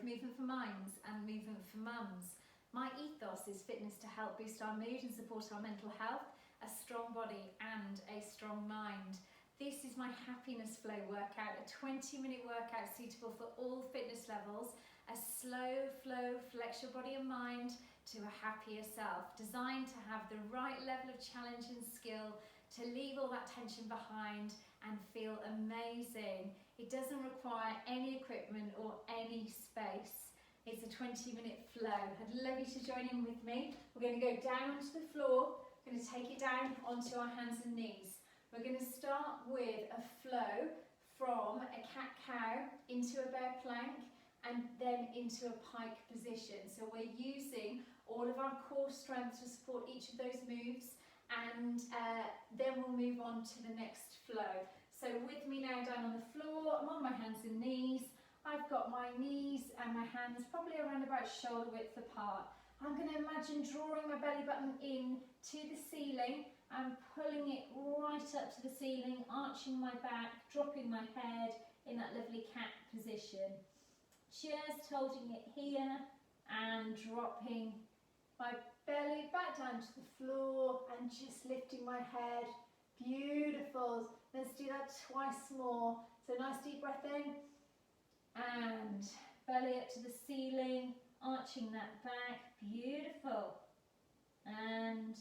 Movement for Minds and Movement for Mums. My ethos is fitness to help boost our mood and support our mental health, a strong body and a strong mind. This is my Happiness Flow workout, a 20-minute workout suitable for all fitness levels, a slow flow, flex your body and mind to a happier self, designed to have the right level of challenge and skill to leave all that tension behind and feel amazing. It doesn't require any equipment or any space. It's a 20-minute flow. I'd love you to join in with me. We're going to go down onto the floor. We're going to take it down onto our hands and knees. We're going to start with a flow from a cat-cow into a bear plank and then into a pike position. So we're using all of our core strength to support each of those moves, and then we'll move on to the next flow. So with me now down on the floor, I'm on my hands and knees. I've got my knees and my hands probably around about shoulder width apart. I'm going to imagine drawing my belly button in to the ceiling and pulling it right up to the ceiling, arching my back, dropping my head in that lovely cat position. Just holding it here and dropping my belly back down to the floor and just lifting my head. Beautiful. Let's do that twice more. So nice deep breath in and belly up to the ceiling, arching that back. Beautiful. And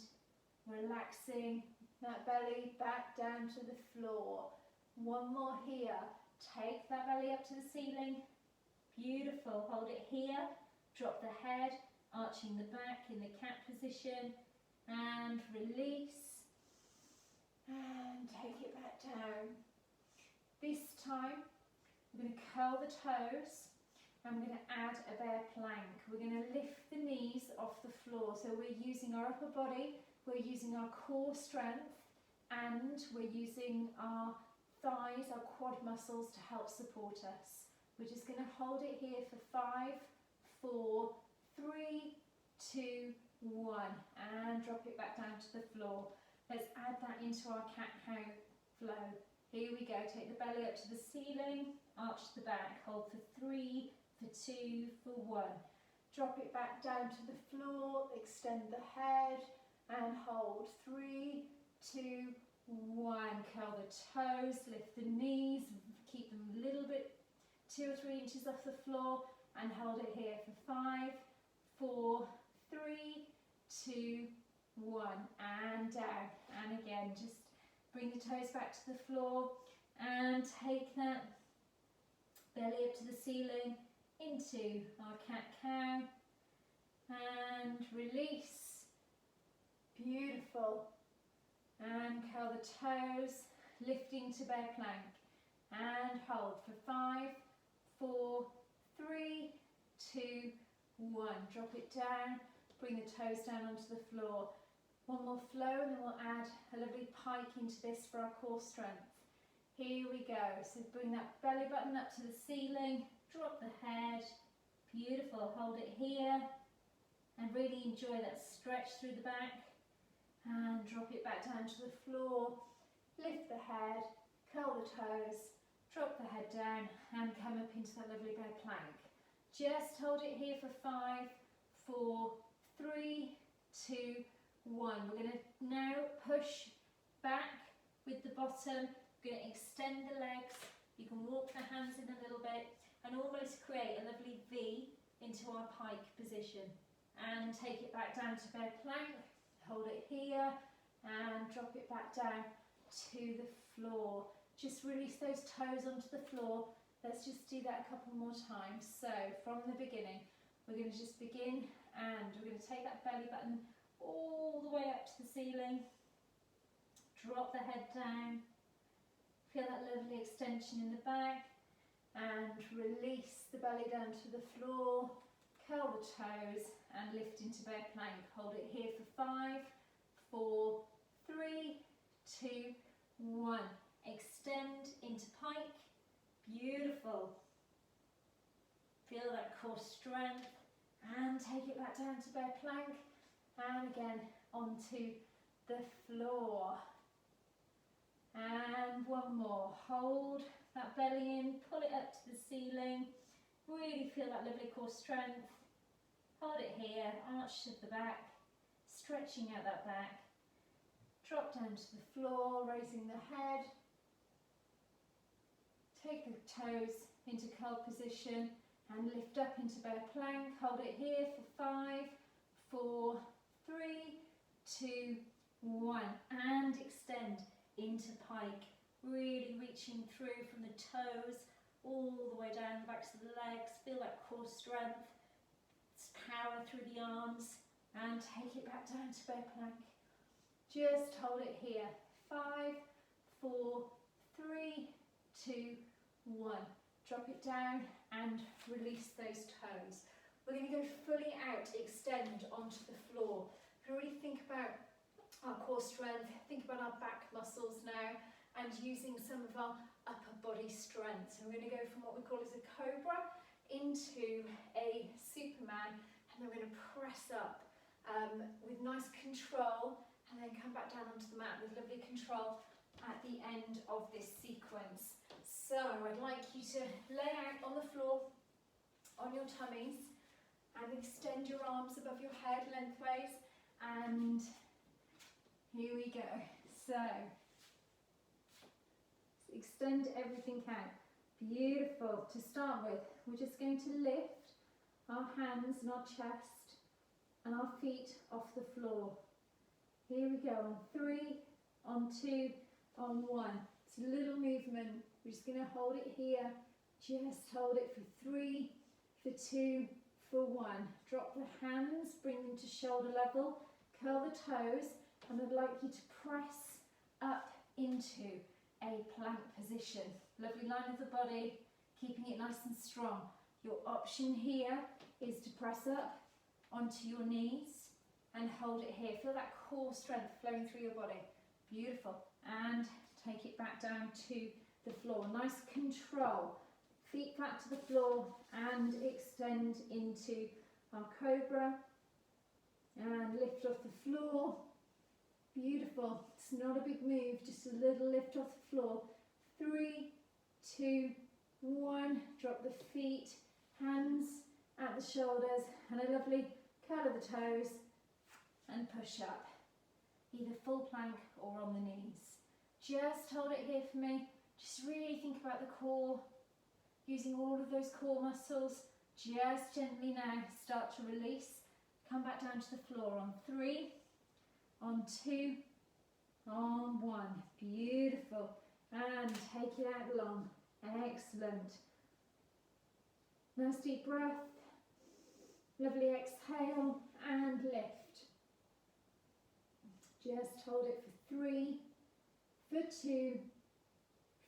relaxing that belly back down to the floor. One more here. Take that belly up to the ceiling. Beautiful. Hold it here. Drop the head, arching the back in the cat position, and release, and take it back down. This time, we're going to curl the toes, and we're going to add a bear plank. We're going to lift the knees off the floor, so we're using our upper body, we're using our core strength, and we're using our thighs, our quad muscles to help support us. We're just going to hold it here for 5, 4, 3, 2, 1, and drop it back down to the floor. Let's add that into our cat-cow flow. Here we go. Take the belly up to the ceiling, arch the back, hold for 3, for 2, for 1. Drop it back down to the floor, extend the head, and hold 3, 2, 1. Curl the toes, lift the knees, keep them a little bit 2 or 3 inches off the floor, and hold it here for 5, 4, 3, 2, 1, and down. And again, just bring the toes back to the floor and take that belly up to the ceiling into our cat-cow and release. Beautiful. And curl the toes, lifting to bear plank, and hold for 5, 4, 3, 2, 1. Drop it down, bring the toes down onto the floor. One more flow and then we'll add a lovely pike into this for our core strength. Here we go. So bring that belly button up to the ceiling, drop the head. Beautiful. Hold it here and really enjoy that stretch through the back. And drop it back down to the floor. Lift the head, curl the toes, drop the head down and come up into that lovely bear plank. Just hold it here for 5, 4, 3, 2, 1. We're going to now push back with the bottom. We're going to extend the legs. You can walk the hands in a little bit and almost create a lovely V into our pike position. And take it back down to bear plank. Hold it here and drop it back down to the floor. Just release those toes onto the floor. Let's just do that a couple more times. So from the beginning, we're going to just begin and we're going to take that belly button all the way up to the ceiling. Drop the head down. Feel that lovely extension in the back and release the belly down to the floor. Curl the toes and lift into bear plank. Hold it here for 5, 4, 3, 2, 1. Extend into pike. Beautiful. Feel that core strength and take it back down to bear plank and again onto the floor. And one more. Hold that belly in, pull it up to the ceiling. Really feel that lovely core strength. Hold it here, arch at the back, stretching out that back. Drop down to the floor, raising the head. Take the toes into curl position and lift up into bear plank. Hold it here for 5, 4, 3, 2, 1. And extend into pike. Really reaching through from the toes all the way down the backs of the legs. Feel that core strength. Power through the arms and take it back down to bear plank. Just hold it here. 5, 4, 3, 2, 1. Drop it down and release those toes. We're going to go fully out, extend onto the floor. Really think about our core strength, think about our back muscles now, and using some of our upper body strength. So we're going to go from what we call as a cobra into a Superman, and then we're going to press up with nice control, and then come back down onto the mat with lovely control at the end of this sequence. So I'd like you to lay out on the floor on your tummies and extend your arms above your head lengthways, and here we go. So extend everything out. Beautiful. To start with, we're just going to lift our hands and our chest and our feet off the floor. Here we go, on 3, on 2, on 1. It's a little movement. We're just going to hold it here. Just hold it for 3, for 2, for 1. Drop the hands, bring them to shoulder level, curl the toes, and I'd like you to press up into a plank position. Lovely line of the body, keeping it nice and strong. Your option here is to press up onto your knees and hold it here. Feel that core strength flowing through your body. Beautiful. And take it back down to the floor. Nice control. Feet flat to the floor and extend into our cobra. And lift off the floor. Beautiful. It's not a big move, just a little lift off the floor. 3, 2, 1. Drop the feet, hands at the shoulders, and a lovely curl of the toes and push up. Either full plank or on the knees. Just hold it here for me. Just really think about the core, using all of those core muscles. Just gently now start to release. Come back down to the floor on 3, on 2, on 1. Beautiful. And take it out long. Excellent. Nice deep breath. Lovely exhale and lift. Just hold it for 3, for 2,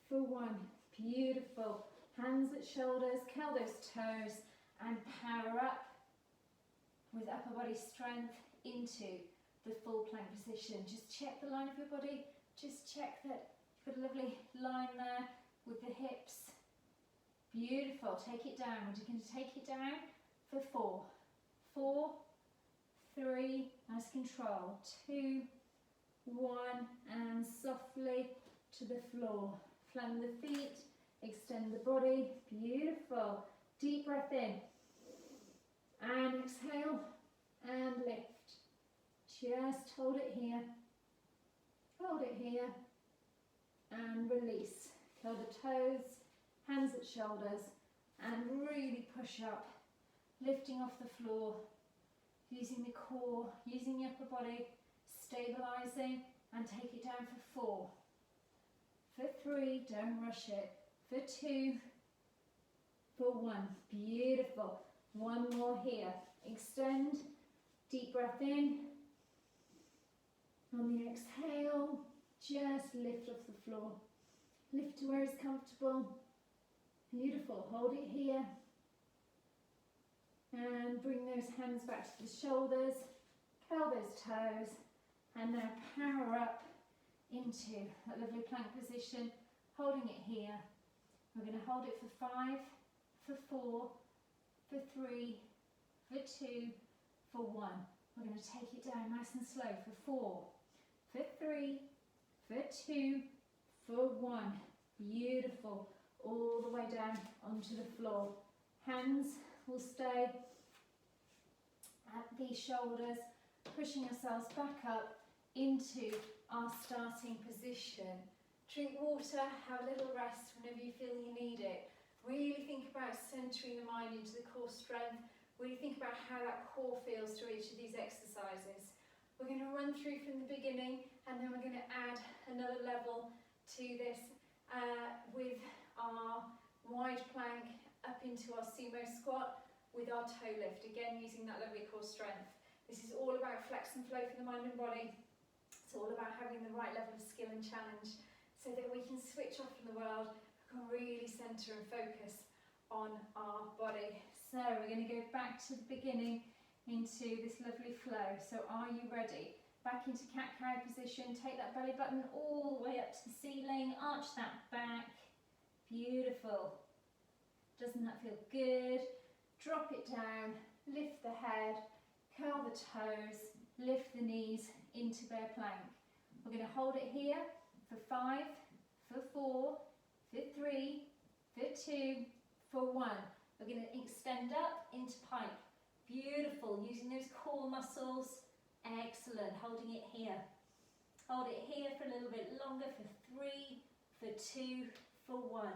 for 1. Beautiful. Hands at shoulders, curl those toes and power up with upper body strength into the full plank position. Just check the line of your body. Just check that you've got a lovely line there with the hips. Beautiful. Take it down. We're going to take it down for 4, 4, 3, nice control, 2, 1, and softly to the floor. Flatten the feet, extend the body. Beautiful. Deep breath in. And exhale and lift. Just hold it here. Hold it here. And release. Curl the toes, hands at shoulders, and really push up. Lifting off the floor. Using the core, using the upper body, stabilizing, and take it down for 4. For 3, don't rush it. For 2, for 1. Beautiful. One more here. Extend, deep breath in. On the exhale, just lift off the floor. Lift to where it's comfortable. Beautiful. Hold it here. And bring those hands back to the shoulders. Curl those toes. And now power up into that lovely plank position. Holding it here. We're going to hold it for 5, for 4, for 3, for 2, for 1. We're going to take it down nice and slow for 4, for 3, for 2, for 1. Beautiful. All the way down onto the floor. Hands will stay at the shoulders, pushing ourselves back up into our starting position. Drink water, have a little rest whenever you feel you need it. Really think about centering the mind into the core strength. Really think about how that core feels through each of these exercises. We're going to run through from the beginning, and then we're going to add another level to this with our wide plank up into our sumo squat with our toe lift, again using that lovely core strength. This is all about flex and flow for the mind and body. It's all about having the right level of skill and challenge so that we can switch off from the world, we can really centre and focus on our body. So we're going to go back to the beginning into this lovely flow. So are you ready? Back into cat-cow position, take that belly button all the way up to the ceiling, arch that back. Beautiful. Doesn't that feel good? Drop it down, lift the head, curl the toes, lift the knees into bear plank. We're going to hold it here for 5, for 4, for 3, for 2, for 1. We're going to extend up into pike. Beautiful, using those core muscles. Excellent, holding it here. Hold it here for a little bit longer for 3, for 2, for 1.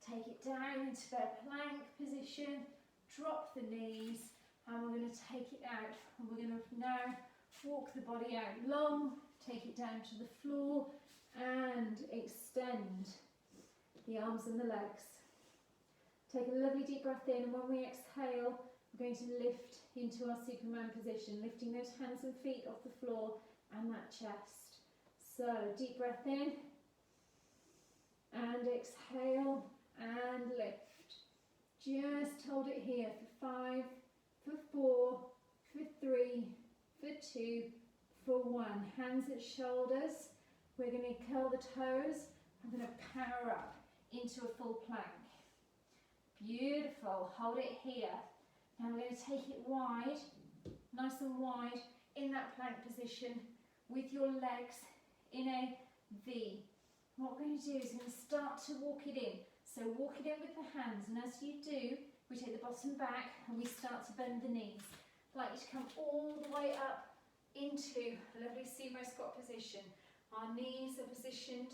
Take it down into bear plank position. Drop the knees, and we're going to take it out. And we're going to now walk the body out long, take it down to the floor, and extend the arms and the legs. Take a lovely deep breath in, and when we exhale, we're going to lift into our Superman position, lifting those hands and feet off the floor and that chest. So, deep breath in, and exhale, and lift. Just hold it here for 5, for 4, for 3, for 2, for 1. Hands at shoulders. We're going to curl the toes. I'm going to power up into a full plank. Beautiful. Hold it here. Now we're going to take it wide, nice and wide, in that plank position with your legs in a V. What we're going to do is we're going to start to walk it in. So walk it in with the hands, and as you do, we take the bottom back and we start to bend the knees. I'd like you to come all the way up into a lovely sumo squat position. Our knees are positioned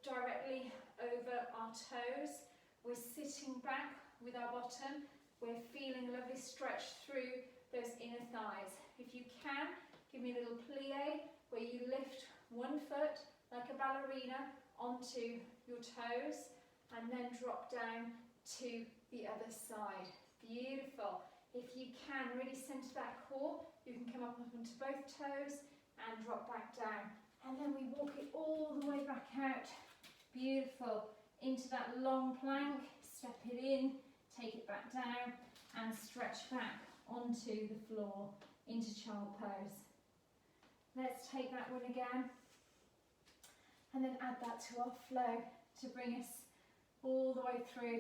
directly over our toes. We're sitting back with our bottom. We're feeling a lovely stretch through those inner thighs. If you can, give me a little plie where you lift one foot like a ballerina onto your toes and then drop down to the other side. Beautiful. If you can, really centre that core. You can come up onto both toes and drop back down. And then we walk it all the way back out. Beautiful. Into that long plank. Step it in, take it back down, and stretch back onto the floor into child pose. Let's take that one again. And then add that to our flow to bring us all the way through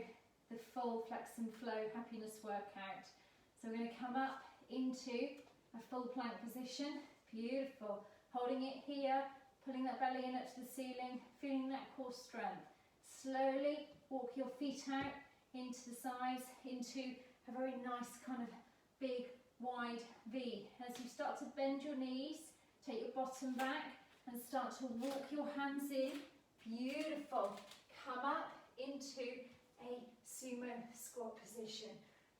the full flex and flow happiness workout. So we're going to come up into a full plank position. Beautiful. Holding it here, pulling that belly in up to the ceiling, feeling that core strength. Slowly walk your feet out into the sides, into a very nice kind of big, wide V. As you start to bend your knees, take your bottom back and start to walk your hands in. Beautiful. Come up into a sumo squat position.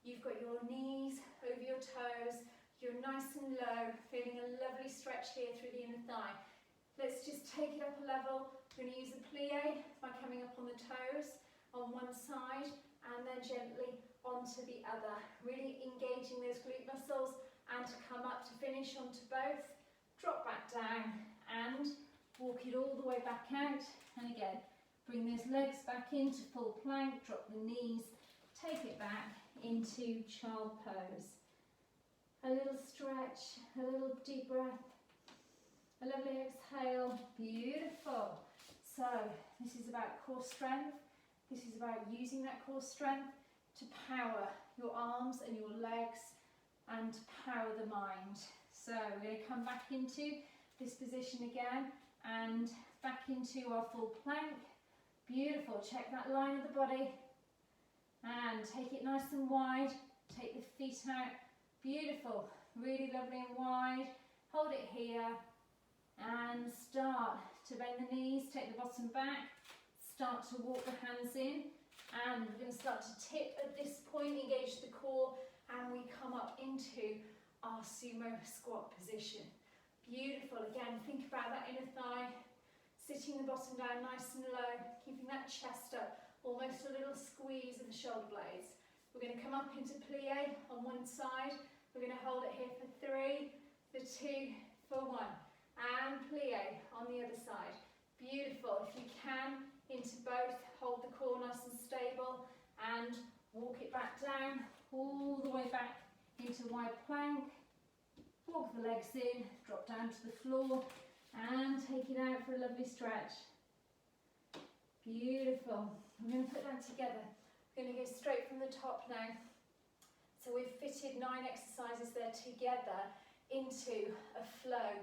You've got your knees over your toes. You're nice and low, feeling a lovely stretch here through the inner thigh. Let's just take it up a level. We're going to use a plie by coming up on the toes on one side and then gently onto the other. Really engaging those glute muscles, and to come up to finish onto both. Drop back down and walk it all the way back out. And again, bring those legs back into full plank, drop the knees, take it back into child pose. A little stretch, a little deep breath, a lovely exhale. Beautiful. So this is about core strength. This is about using that core strength to power your arms and your legs and to power the mind. So we're going to come back into this position again and back into our full plank. Beautiful. Check that line of the body. And take it nice and wide. Take the feet out. Beautiful. Really lovely and wide. Hold it here. And start to bend the knees. Take the bottom back. Start to walk the hands in. And we're going to start to tip at this point. Engage the core. And we come up into our sumo squat position. Beautiful. Again, think about that inner thigh. Sitting the bottom down nice and low. Keeping that chest up. Almost a little squeeze of the shoulder blades. We're going to come up into plie on one side. We're going to hold it here for 3, for 2, for 1. And plie on the other side. Beautiful. If you can, into both. Hold the core nice and stable. And walk it back down. All the way back into wide plank. Walk the legs in. Drop down to the floor. And take it out for a lovely stretch. Beautiful. I'm going to put that together. We're going to go straight from the top now. So we've fitted 9 exercises there together into a flow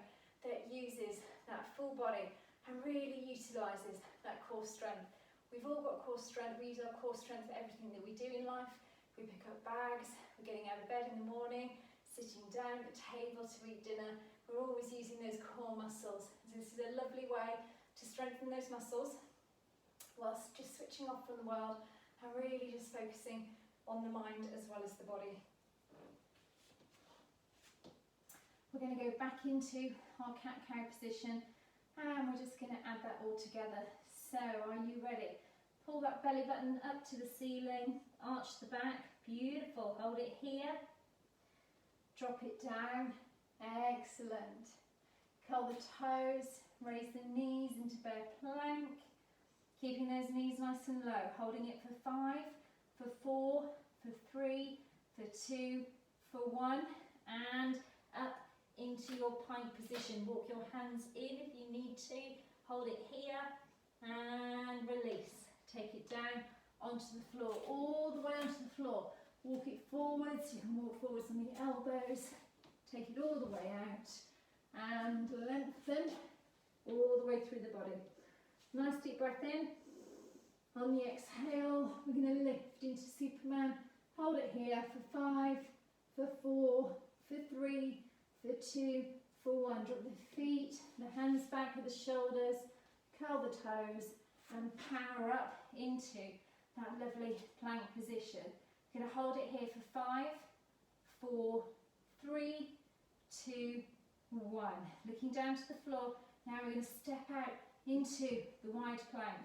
that uses that full body and really utilises that core strength. We've all got core strength. We use our core strength for everything that we do in life. We pick up bags, we're getting out of bed in the morning, sitting down at the table to eat dinner. We're always using those core muscles. So this is a lovely way to strengthen those muscles whilst just switching off from the world and really just focusing on the mind as well as the body. We're going to go back into our cat-cow position and we're just going to add that all together. So, are you ready? Pull that belly button up to the ceiling, arch the back, beautiful, hold it here, drop it down, excellent. Curl the toes, raise the knees into bear plank. Keeping those knees nice and low, holding it for 5, for 4, for 3, for 2, for 1, and up into your plank position. Walk your hands in if you need to, hold it here, and release. Take it down onto the floor, all the way onto the floor. Walk it forwards, you can walk forwards on the elbows, take it all the way out, and lengthen all the way through the body. Nice deep breath in. On the exhale, we're going to lift into Superman. Hold it here for 5, for 4, for 3, for 2, for 1. Drop the feet, the hands back at the shoulders, curl the toes, and power up into that lovely plank position. We're going to hold it here for 5, 4, 3, 2, 1. Looking down to the floor. Now we're going to step out into the wide plank.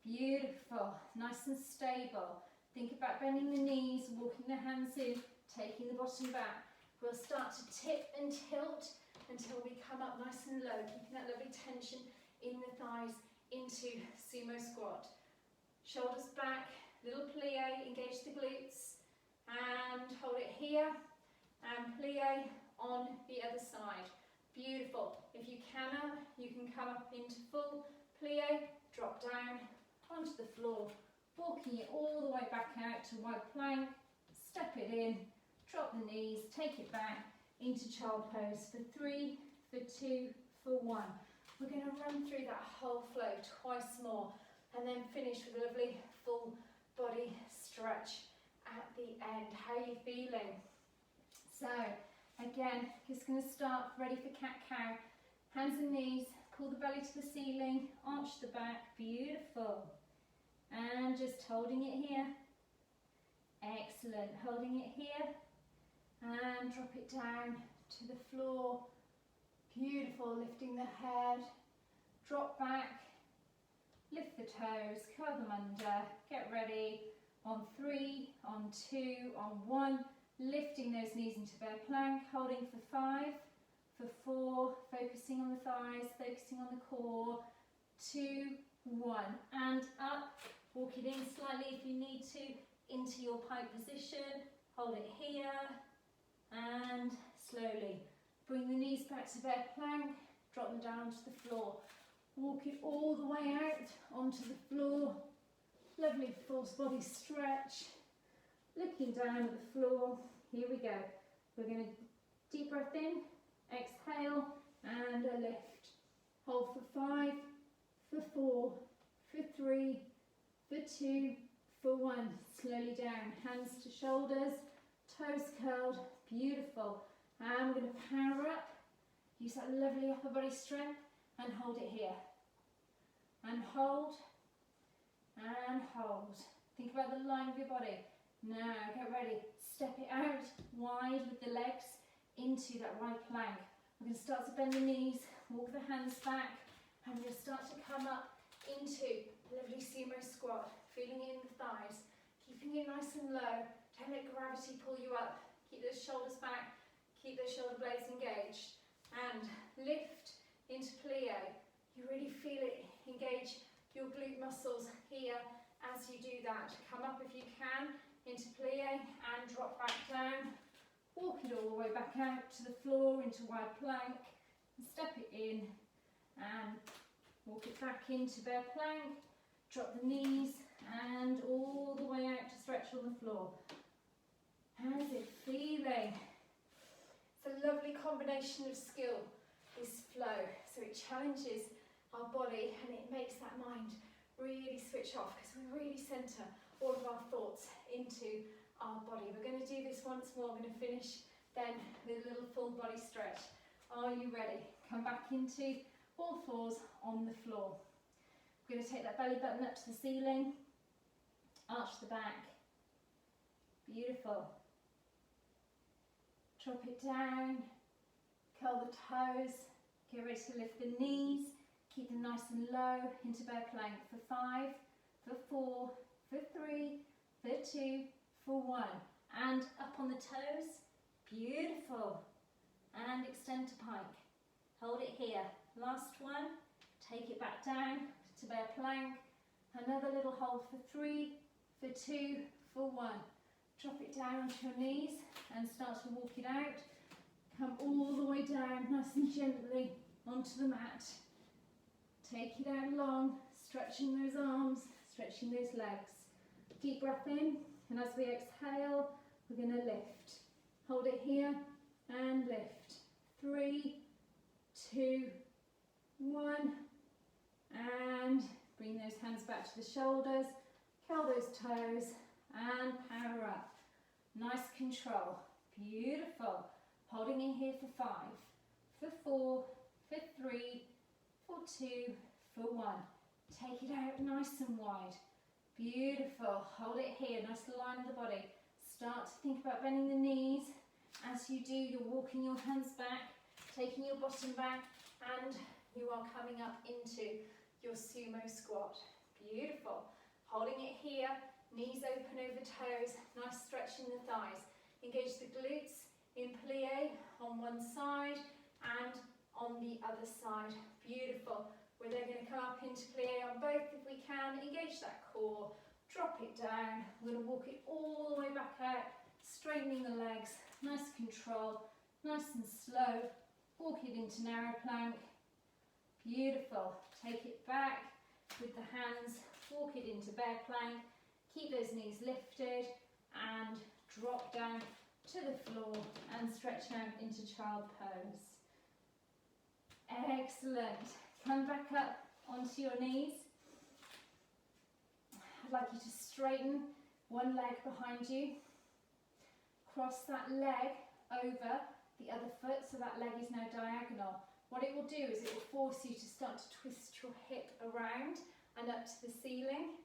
Beautiful, nice and stable. Think about bending the knees, walking the hands in, taking the bottom back. We'll start to tip and tilt until we come up nice and low, keeping that lovely tension in the thighs into sumo squat. Shoulders back, little plie, engage the glutes, and hold it here, and plie on the other side. Beautiful. If you can come up into full plie, drop down onto the floor, walking it all the way back out to wide plank, step it in, drop the knees, take it back into child pose for 3, for 2, for 1. We're going to run through that whole flow twice more and then finish with a lovely full body stretch at the end. How are you feeling? So, again, just going to start, ready for cat-cow. Hands and knees, pull the belly to the ceiling, arch the back, beautiful. And just holding it here. Excellent, holding it here. And drop it down to the floor. Beautiful, lifting the head. Drop back, lift the toes, curl them under. Get ready. On 3, on 2, on 1. Lifting those knees into bear plank, holding for 5, for 4, focusing on the thighs, focusing on the core, 2, 1, and up. Walk it in slightly if you need to, into your pike position, hold it here, and slowly bring the knees back to bear plank, drop them down to the floor. Walk it all the way out onto the floor, lovely full body stretch. Looking down at the floor, here we go. We're going to deep breath in, exhale, and a lift. Hold for 5, for 4, for 3, for 2, for 1. Slowly down, hands to shoulders, toes curled, beautiful. And I'm going to power up, use that lovely upper body strength and hold it here. And hold, and hold. Think about the line of your body. Now get ready, step it out wide with the legs into that wide plank. We're going to start to bend the knees, walk the hands back, and we're going to start to come up into a lovely sumo squat, feeling in the thighs, keeping it nice and low. Don't let gravity pull you up. Keep those shoulders back, keep those shoulder blades engaged, and lift into plie. You really feel it engage your glute muscles here as you do that. Come up if you can into plie and drop back down. Walk it all the way back out to the floor into wide plank. And step it in and walk it back into bear plank. Drop the knees and all the way out to stretch on the floor. How's it feeling? It's a lovely combination of skill, this flow. So it challenges our body and it makes that mind really switch off because we really centre all of our thoughts into our body. We're going to do this once more. We're going to finish then with a little full body stretch. Are you ready? Come back into all fours on the floor. We're going to take that belly button up to the ceiling, arch the back. Beautiful. Drop it down, curl the toes, get ready to lift the knees, keep them nice and low into bear plank for 5, for 4, for 3, for 2, for 1. And up on the toes, beautiful. And extend to pike. Hold it here. Last one, take it back down to bear plank. Another little hold for 3, for 2, for 1. Drop it down onto your knees and start to walk it out. Come all the way down, nice and gently, onto the mat. Take it out long, stretching those arms, stretching those legs. Deep breath in, and as we exhale, we're going to lift. Hold it here and lift. 3, 2, 1, and bring those hands back to the shoulders, curl those toes, and power up. Nice control. Beautiful. Holding in here for 5, for 4, for 3, for 2, for 1. Take it out nice and wide. Beautiful. Hold it here. Nice line of the body. Start to think about bending the knees. As you do, you're walking your hands back, taking your bottom back, and you are coming up into your sumo squat. Beautiful. Holding it here. Knees open over toes, nice stretch in the thighs. Engage the glutes in plie on one side and on the other side. Beautiful. We're then going to come up into plie on both if we can. Engage that core, drop it down. We're going to walk it all the way back out, straightening the legs. Nice control, nice and slow. Walk it into narrow plank. Beautiful. Take it back with the hands, walk it into bear plank. Keep those knees lifted and drop down to the floor and stretch out into child pose. Excellent. Come back up onto your knees. I'd like you to straighten one leg behind you. Cross that leg over the other foot so that leg is now diagonal. What it will do is it will force you to start to twist your hip around and up to the ceiling.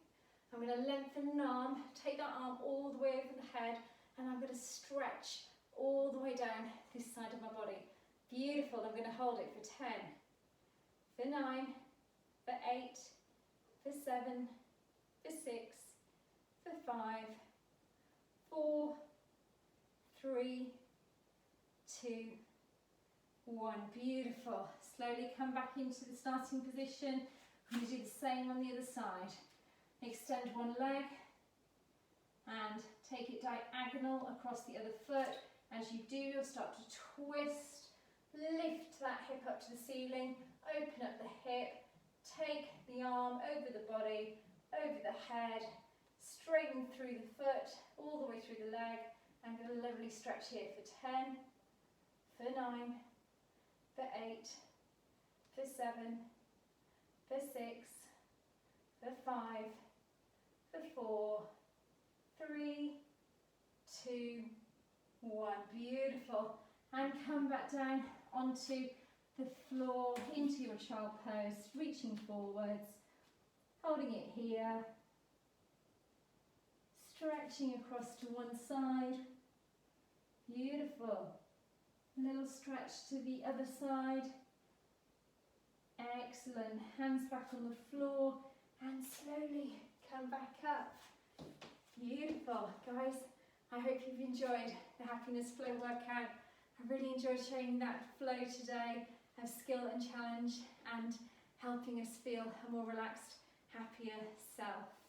I'm going to lengthen an arm, take that arm all the way over the head, and I'm going to stretch all the way down this side of my body. Beautiful. I'm going to hold it for 10, for 9, for 8, for 7, for 6, for 5, 4, 3, 2, 1. Beautiful. Slowly come back into the starting position. I'm going to do the same on the other side. Extend one leg and take it diagonal across the other foot. As you do, you'll start to twist, lift that hip up to the ceiling, open up the hip, take the arm over the body, over the head, straighten through the foot, all the way through the leg, and get a lovely stretch here for 10, for 9, for 8, for 7, for 6, for 5, for 4, 3, 2, 1. Beautiful. And come back down onto the floor into your child pose, reaching forwards, holding it here, stretching across to one side. Beautiful. A little stretch to the other side. Excellent. Hands back on the floor and slowly come back up. Beautiful. Guys, I hope you've enjoyed the Happiness Flow workout. I really enjoyed showing that flow today of skill and challenge and helping us feel a more relaxed, happier self.